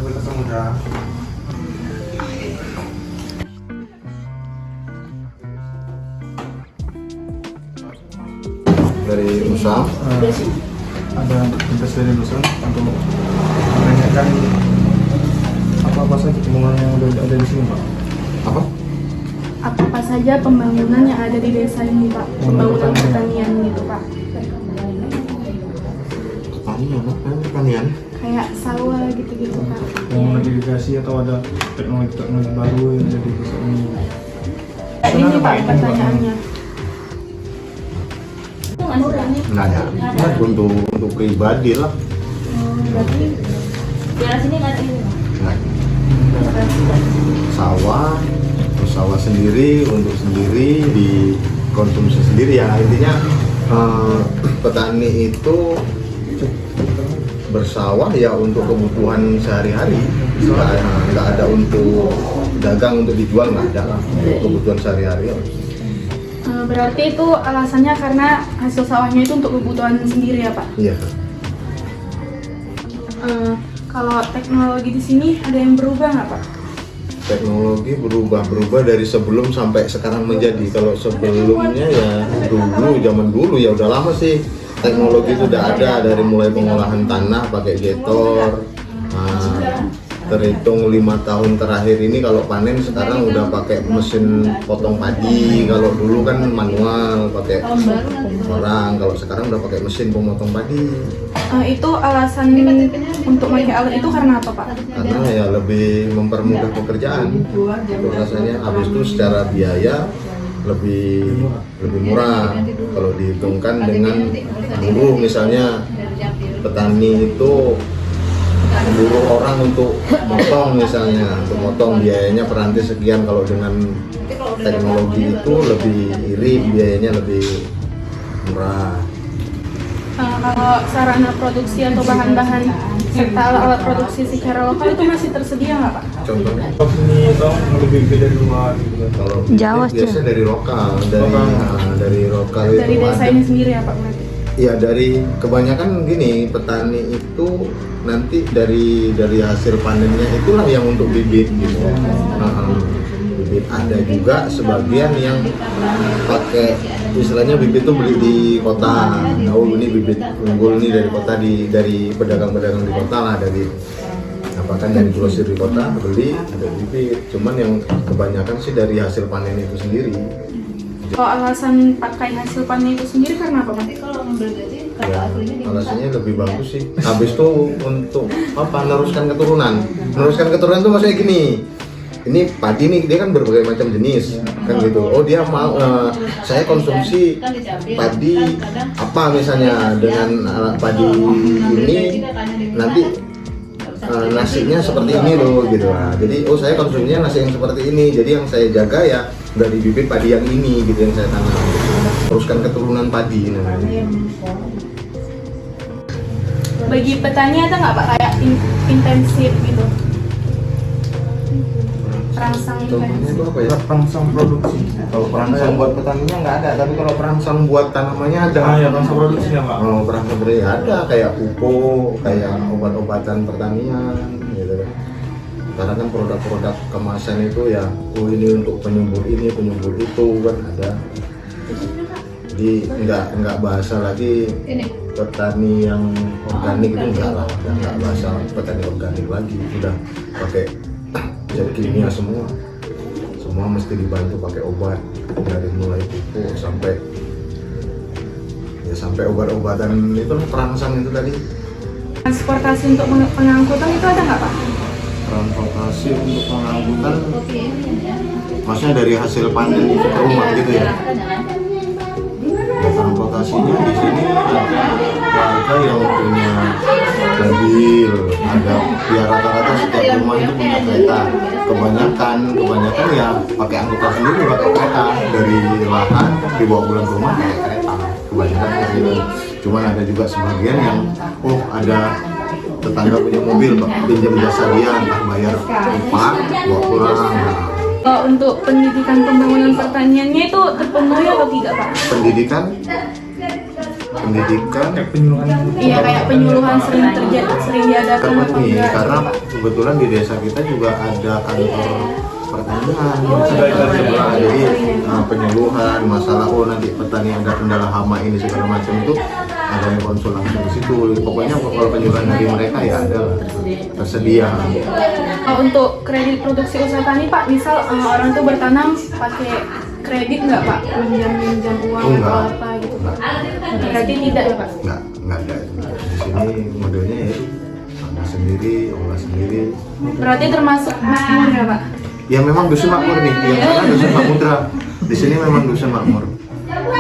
Kota Samudra. Dari usaha Ada tugas dari dosen untuk menanyakan apa saja pembangunan yang ada di sini, Pak. apa? Apa saja pembangunan yang ada di desa ini, Pak? Pembangunan pertanian gitu, Pak. Pertanian. Kayak sawah gitu-gitu, Pak. Pembangunan irigasi atau ada teknologi baru yang ada di desa ini. Ini Pak pertanyaannya. Nanya, untuk pribadi lah. Berarti Daerah sini nggak ada ini. Nah, sawah sendiri untuk sendiri dikonsumsi sendiri ya, intinya petani itu bersawah ya untuk kebutuhan sehari-hari, nggak ada untuk dagang untuk dijual, nggak ada lah, untuk kebutuhan sehari-hari. berarti itu alasannya karena hasil sawahnya itu untuk kebutuhan sendiri ya, Pak? Iya. Kalau teknologi di sini ada yang berubah nggak, Pak? Teknologi berubah dari sebelum sampai sekarang menjadi. Kalau sebelumnya ya zaman dulu ya udah lama sih teknologi itu udah ada, dari mulai pengolahan tanah pakai jetor. Terhitung 5 tahun terakhir ini kalau panen sekarang udah pakai mesin potong padi. Kalau dulu kan manual pakai orang, kalau sekarang udah pakai mesin pemotong padi. Itu alasan untuk pakai alat itu karena apa, Pak? Karena ya lebih mempermudah pekerjaan itu rasanya. Habis itu secara biaya lebih murah kalau dihitungkan dengan buruh. Misalnya petani itu buruh orang untuk motong, misalnya untuk motong biayanya per rantai sekian. Kalau dengan teknologi itu lebih irit, biayanya lebih murah. Kalau sarana produksi atau bahan-bahan serta alat-alat produksi secara lokal itu masih tersedia nggak, Pak? Contohnya Ini toh lebih dari luar gitu kan. kalau Jawa sih. biasanya dari lokal, dari lokal itu Dari desa ada. ini sendiri ya, Pak? Berarti? Iya, dari kebanyakan gini, petani itu nanti dari hasil panennya itulah yang untuk bibit gitu. Bibit ada juga sebagian yang pakai istilahnya bibit itu beli di kota. Oh, ini bibit unggul nih dari kota, dari pedagang-pedagang di kota lah, dari apakah dari grosir di kota beli ada bibit. Cuman yang kebanyakan sih dari hasil panen itu sendiri. Kalau alasan pakai hasil panen itu sendiri karena apa, Pak? Kalau ngambil gaji, kalau Ya, aslinya di alasannya lebih bagus sih. Habis itu untuk apa? Meneruskan keturunan. Meneruskan keturunan itu maksudnya gini. Ini padi nih, dia kan berbagai macam jenis, kan gitu. Oh, dia mau saya konsumsi padi apa misalnya, dengan padi ini nanti nasinya seperti ini loh gitu. Nah, jadi oh saya konsumsinya nasi yang seperti ini. Jadi yang saya jaga ya dari bibit padi yang ini gitu yang saya tanam. Teruskan keturunan padi namanya. Bagi petani ada nggak, Pak, kayak intensif gitu? Perangsang Contohnya intensif. itu apa ya? Perangsang produksi. Kalau perangsang buat petaninya nggak ada, tapi kalau perangsang buat tanamannya ada. Ya perangsang produksinya, Pak. Oh, perangsang beri ada, kayak pupuk, kayak obat-obatan pertanian, gitu kan. Karena kan produk-produk kemasan itu ya, oh ini untuk penyumbur ini, penyumbur itu kan ada. Jadi nggak bahasa lagi petani yang organik itu enggak lah, udah nggak bahasa petani organik lagi, udah pakai zat kimia semua mesti dibantu pakai obat, dari mulai pupuk sampai obat-obatan itu perangsang itu tadi. Transportasi untuk pengangkutan itu ada nggak, Pak? Transportasi untuk pengangkutan maksudnya dari hasil panen itu ke rumah gitu ya. Ya, transportasinya di sini ada warga yang punya mobil, ada ya rata-rata setiap rumah itu punya kereta. Kebanyakan ya pakai angkutan sendiri, pakai kereta dari lahan dibawa pulang ke rumah pakai kereta. Kebanyakan kayak gitu. Cuman ada juga sebagian yang ada tetangga punya mobil, pinjam jasa dia, entah bayar upah, bawa pulang. Kalau untuk pendidikan pembangunan pertaniannya itu terpenuhi atau tidak, Pak? Pendidikan pendidikan Kayak penyuluhan. Iya, kayak penyuluhan sering diadakan atau terpenuhi enggak? karena kebetulan di desa kita juga ada kantor pertanian. Jadi penyuluhan masalah nanti petani ada kendala hama ini segala macam itu ada yang konsul langsung ke situ. Pokoknya kalau penyuluhan dari mereka ya ada lah, tersedia. Untuk kredit produksi usaha tani Pak, misal orang tuh bertanam pakai kredit nggak Pak? Minjam uang Enggak. atau apa gitu Pak? Berarti tidak ya Pak? Nggak ada. Di sini modelnya ya ada sendiri, olah sendiri. Berarti termasuk makmur ya Pak? Ya memang dusun makmur nih, ya karena dusun makmudra. Di sini memang dusun makmur.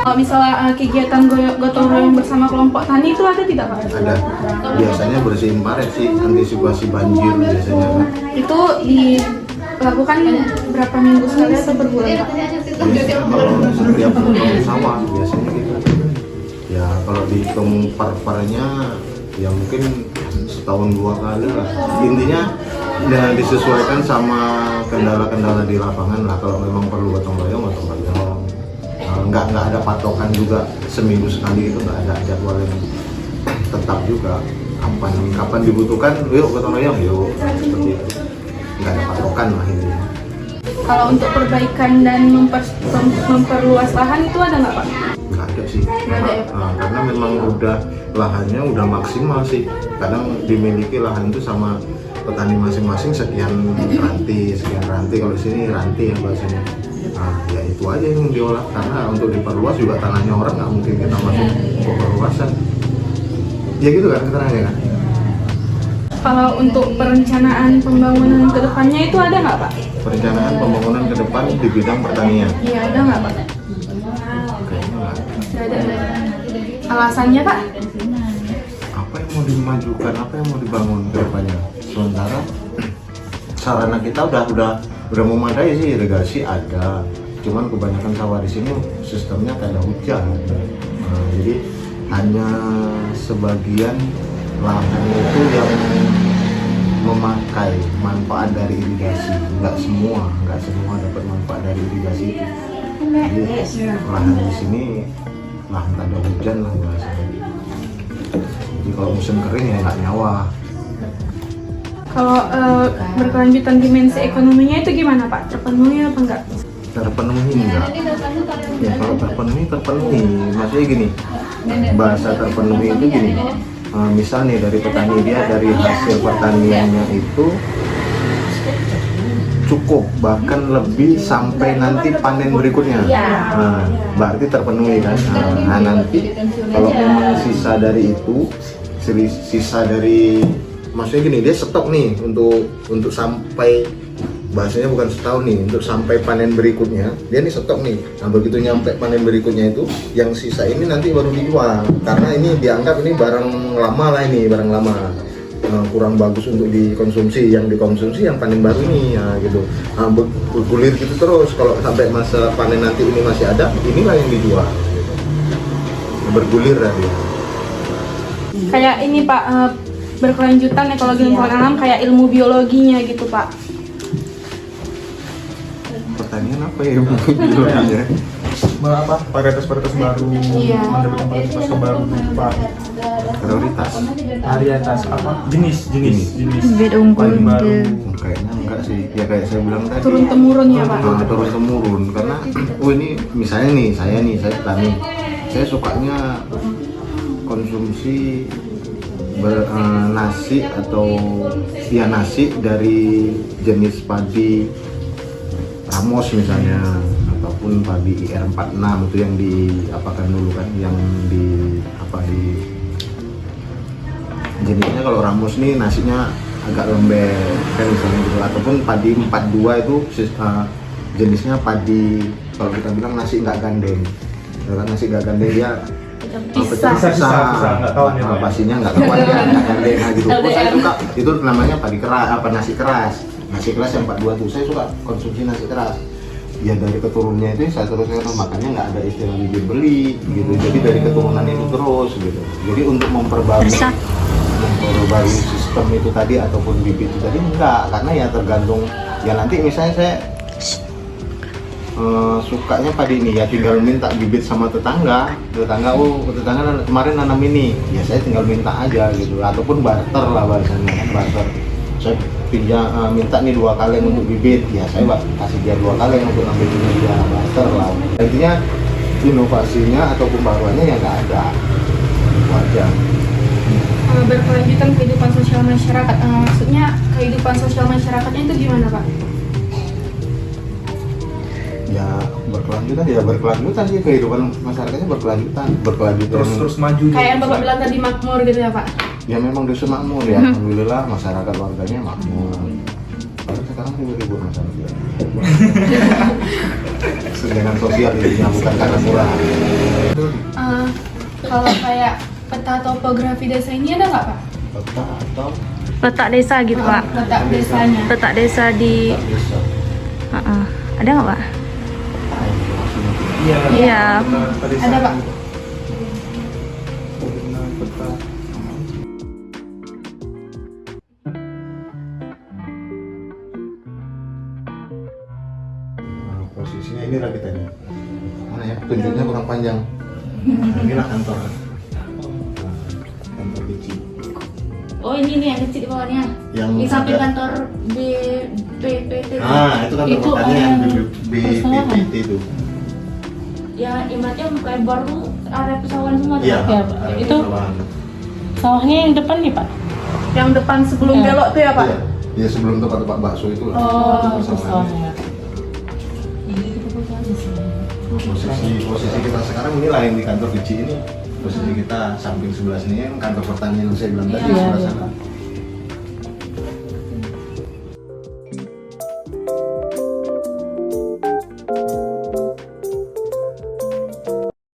Kalau misalnya kegiatan gotong royong bersama kelompok tani itu ada tidak Pak? Ada. Biasanya bersihin paret sih, antisipasi banjir biasanya. Itu dilakukan berapa minggu sekali atau per bulan Pak? Kalau setiap potong sawah biasanya gitu. Ya kalau dihitung per-pernya ya mungkin setahun 2 kali lah. Intinya ya disesuaikan sama kendala-kendala di lapangan lah. Kalau memang perlu gotong royong. Nggak ada patokan juga seminggu sekali itu, nggak ada jadwal yang tetap juga. Kapan dibutuhkan, yuk gotong royong, yuk seperti itu. Nggak ada patokan lah ini. Kalau untuk perbaikan dan memperluas lahan itu ada nggak Pak? Nggak ada sih. Nggak ada ya? Karena memang udah lahannya udah maksimal sih. Kadang dimiliki lahan itu sama petani masing-masing sekian ranti. Kalau di sini ranti yang bahasanya. Ya itu aja yang diolah, karena untuk diperluas juga tanahnya orang nggak mungkin kita masuk ke perluasan. Ya gitu kan keterangannya kan. Kalau untuk perencanaan pembangunan ke depannya itu ada nggak Pak? Perencanaan pembangunan ke depan di bidang pertanian. Iya, ada nggak Pak? Kayaknya nggak ada. Nggak ada. Alasannya Pak? Apa yang mau dimajukan, apa yang mau dibangun ke depannya? Sementara sarana kita udah memadai sih, irigasi ada, cuman kebanyakan sawah di sini sistemnya kayak hujan. Jadi hanya sebagian lahan itu yang memakai manfaat dari irigasi, nggak semua dapat manfaat dari irigasi itu. Jadi lahan di sini lahan tanda hujan lah bahasanya. Jadi kalau musim kering ya nggak nyawa. Kalau berkelanjutan dimensi ekonominya itu gimana Pak? Terpenuhi apa enggak? Terpenuhi enggak? Ya kalau terpenuhi. Maksudnya gini, bahasa terpenuhi itu gini. Misal nih dari petani dia dari hasil pertaniannya itu cukup, bahkan lebih sampai nanti panen berikutnya. Berarti terpenuhi kan? Nanti kalau memang sisa dari itu, sisa dari maksudnya gini, dia stok nih untuk sampai bahasanya bukan setahun nih, untuk sampai panen berikutnya dia nih stok nih. Nah begitu nyampe panen berikutnya itu yang sisa ini nanti baru dijual, karena ini dianggap ini barang lama lah, ini barang lama, kurang bagus untuk dikonsumsi. Yang dikonsumsi yang panen baru ini ya gitu. Bergulir gitu terus, kalau sampai masa panen nanti ini masih ada, inilah yang dijual gitu. Bergulir lah dia. Kayak ini Pak, berkelanjutan ekologi lingkungan alam kayak ilmu biologinya gitu Pak. Pertanian apa ya biologinya? Apa? Varietas baru, Iya. menerbitkan varietas baru Pak. Prioritas. Varietas apa? Jenis. Paling baru. Kayaknya enggak sih, ya kayak saya bilang tadi, Turun temurun ya Pak. turun temurun. Karena ini misalnya nih saya petani, saya sukanya konsumsi nasi atau ya nasi dari jenis padi Ramos misalnya, ataupun padi IR46 itu yang diapakan dulu kan, yang di jenisnya. Kalau Ramos nih nasinya agak lembek kan misalnya gitu, ataupun padi 42 itu jenisnya padi, kalau kita bilang nasi nggak gandeng. Kan nasi nggak gandeng dia Pisah. Nggak kawan ya, Pak? pastinya nggak kawan ya, nggak gandeng gitu. Oh, saya suka itu namanya padi keras, nasi keras yang 42 tuh saya suka konsumsi nasi keras. Ya dari keturunannya itu saya terus makanya nggak ada istilah bibit beli gitu. Jadi dari keturunan itu terus gitu. Jadi untuk memperbarui sistem itu tadi ataupun bibit itu tadi enggak, karena ya tergantung ya nanti misalnya saya sukanya padi ini ya tinggal minta bibit sama tetangga kemarin nanam ini ya saya tinggal minta aja gitu ataupun barter lah bahasanya kan barter saya minta nih 2 kaleng untuk bibit ya saya kasih dia 2 kaleng untuk ambil ini dia barter lah intinya inovasinya atau pembaruannya yang nggak ada itu aja. Berkelanjutan kehidupan sosial masyarakat, maksudnya kehidupan sosial masyarakatnya itu gimana Pak? Ya berkelanjutan sih kehidupan masyarakatnya berkelanjutan Terus maju. Kayak yang Bapak bilang tadi makmur gitu ya Pak? ya memang dusun makmur ya alhamdulillah masyarakat warganya makmur. Baru sekarang ribut masyarakat sedangkan sosial intinya bukan karena murah. Kalau kayak peta topografi desa ini ada nggak Pak? Peta atau Letak desa gitu Pak. Peta desanya. Letak desa di desa ada nggak Pak? Iya. Iya. Ada, Pak. Peta. Posisinya ini lah kita nih. Mana ya? Tunjuknya kurang panjang. Inilah kantor. Kantor biji. Oh ini nih yang kecil di bawahnya. Yang Di samping ada- kantor BPPT. Itu kantor pertanian yang BPPT itu. Ya ibaratnya lebar tuh area pesawahan semua. Iya. Ya, Pak. ada Itu persawahan. sawahnya yang depan nih Pak. Yang depan sebelum Ya. belok tuh ya Pak? Iya. Ya sebelum tempat bakso itu lah. Oh, Persawahan. pesawahannya. Posisi kita sekarang inilah yang di kantor biji ini. Posisi kita samping sebelah sini yang kantor pertanian yang saya bilang tadi Iya, sebelah iya, sana. Pak.